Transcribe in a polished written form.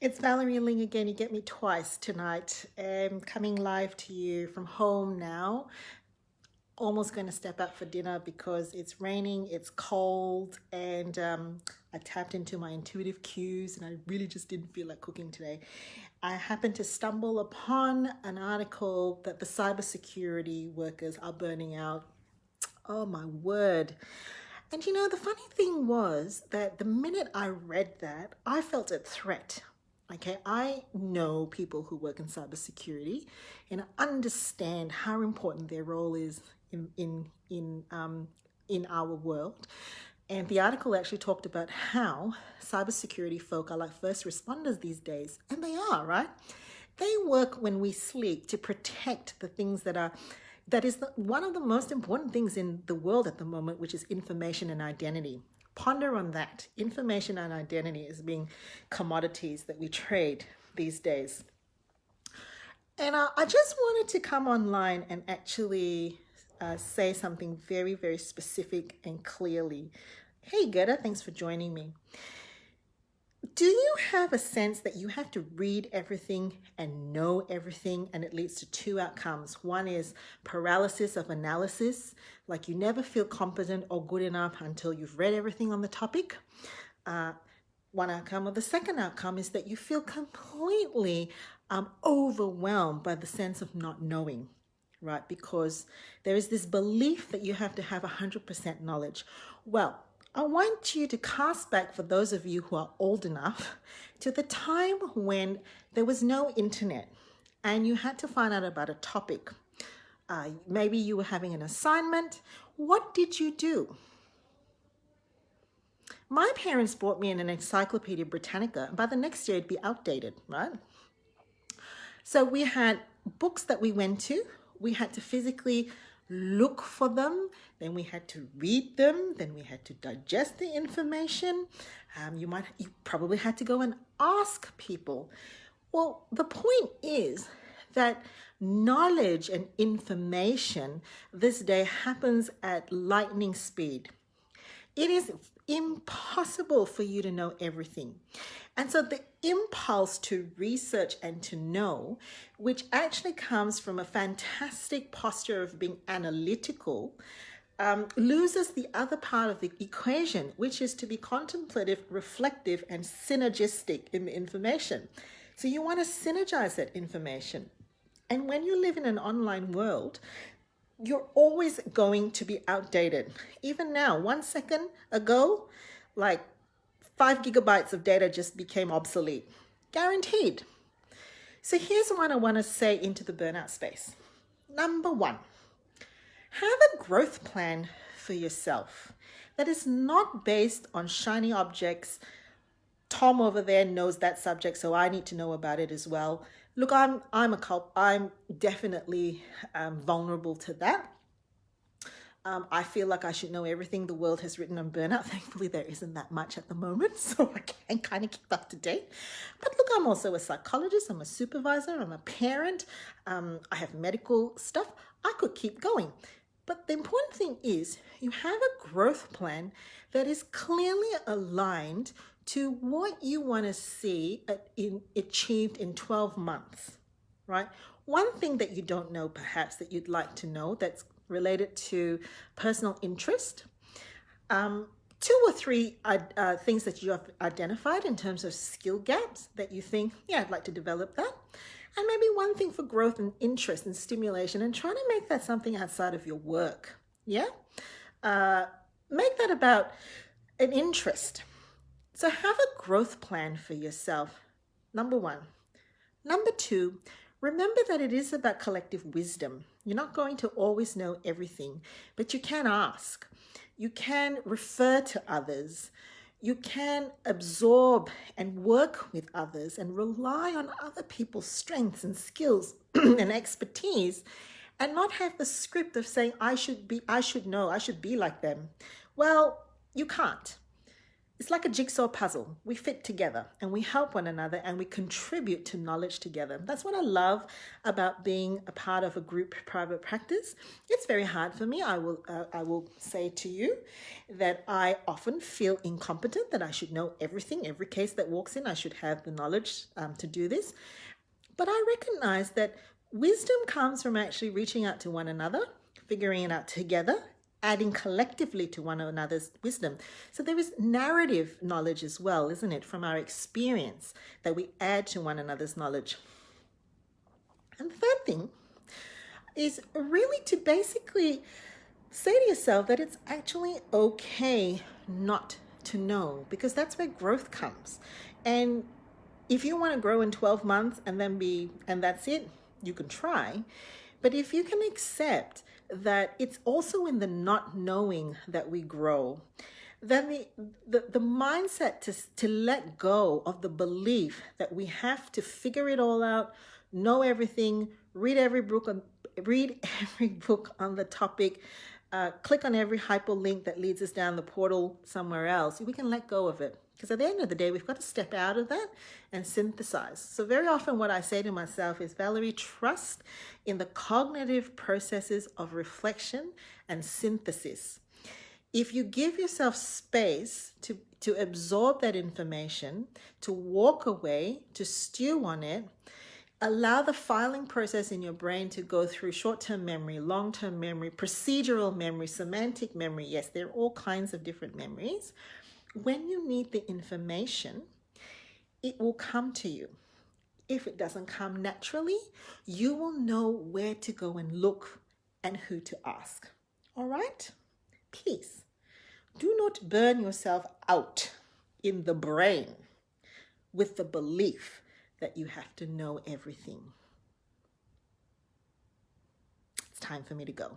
It's Valerie Ling again. You get me twice tonight. I'm coming live to you from home now. Almost going to step out for dinner because it's raining, it's cold, and I tapped into my intuitive cues and I really just didn't feel like cooking today. I happened to stumble upon an article that the cybersecurity workers are burning out. Oh my word. And the funny thing was that the minute I read that, I felt a threat. Okay, I know people who work in cybersecurity and understand how important their role is in our world. And the article actually talked about how cybersecurity folk are like first responders these days, and they are, right? They work when we sleep to protect the things that is one of the most important things in the world at the moment, which is information and identity. Ponder on that. Information and identity is being commodities that we trade these days. And I just wanted to come online and actually say something very, very specific and clearly. Hey, Gerda, thanks for joining me. Do you have a sense that you have to read everything and know everything, and it leads to two outcomes? One is paralysis of analysis, like you never feel competent or good enough until you've read everything on the topic. One outcome, or the second outcome, is that you feel completely overwhelmed by the sense of not knowing, right? Because there is this belief that you have to have 100% knowledge. Well, I want you to cast back, for those of you who are old enough, to the time when there was no internet and you had to find out about a topic. Maybe you were having an assignment. What did you do? My parents bought me an Encyclopedia Britannica, and by the next year it'd be outdated, right? So we had books that we went to. We had to physically look for them. Then we had to read them. Then we had to digest the information. You probably had to go and ask people. Well, the point is that knowledge and information this day happens at lightning speed. It is impossible for you to know everything. And so the impulse to research and to know, which actually comes from a fantastic posture of being analytical, loses the other part of the equation, which is to be contemplative, reflective, and synergistic in the information. So you want to synergize that information. And when you live in an online world, you're always going to be outdated. Even now, 1 second ago, like 5 GB of data just became obsolete. Guaranteed. So here's what I want to say into the burnout space. Number one, have a growth plan for yourself that is not based on shiny objects. Tom over there knows that subject, so I need to know about it as well. Look, I'm definitely vulnerable to that. I feel like I should know everything the world has written on burnout. Thankfully, there isn't that much at the moment, so I can kind of keep up to date. But look, I'm also a psychologist, I'm a supervisor, I'm a parent, I have medical stuff. I could keep going. But the important thing is you have a growth plan that is clearly aligned to what you want to see achieved in 12 months, right? One thing that you don't know, perhaps, that you'd like to know that's related to personal interest, two or three things that you have identified in terms of skill gaps that you think, yeah, I'd like to develop that. And maybe one thing for growth and interest and stimulation, and trying to make that something outside of your work. Yeah? Make that about an interest. So have a growth plan for yourself, number one. Number two, remember that it is about collective wisdom. You're not going to always know everything, but you can ask. You can refer to others. You can absorb and work with others and rely on other people's strengths and skills and expertise, and not have the script of saying, I should know, I should be like them. Well, you can't. It's like a jigsaw puzzle. We fit together and we help one another and we contribute to knowledge together. That's what I love about being a part of a group private practice. It's very hard for me. I will say to you that I often feel incompetent, that I should know everything. Every case that walks in, I should have the knowledge to do this. But I recognize that wisdom comes from actually reaching out to one another, figuring it out together, adding collectively to one another's wisdom. So there is narrative knowledge as well, isn't it, from our experience that we add to one another's knowledge. And the third thing is really to basically say to yourself that it's actually okay not to know, because that's where growth comes. And if you want to grow in 12 months and that's it, you can try. But if you can accept that it's also in the not knowing that we grow, then the mindset to let go of the belief that we have to figure it all out, know everything, read every book on the topic, click on every hyperlink that leads us down the portal somewhere else, we can let go of it. Because at the end of the day, we've got to step out of that and synthesize. So very often what I say to myself is, Valerie, trust in the cognitive processes of reflection and synthesis. If you give yourself space to absorb that information, to walk away, to stew on it, allow the filing process in your brain to go through short-term memory, long-term memory, procedural memory, semantic memory. Yes, there are all kinds of different memories. When you need the information, it will come to you. If it doesn't come naturally, you will know where to go and look and who to ask. All right? Please, do not burn yourself out in the brain with the belief that you have to know everything. It's time for me to go.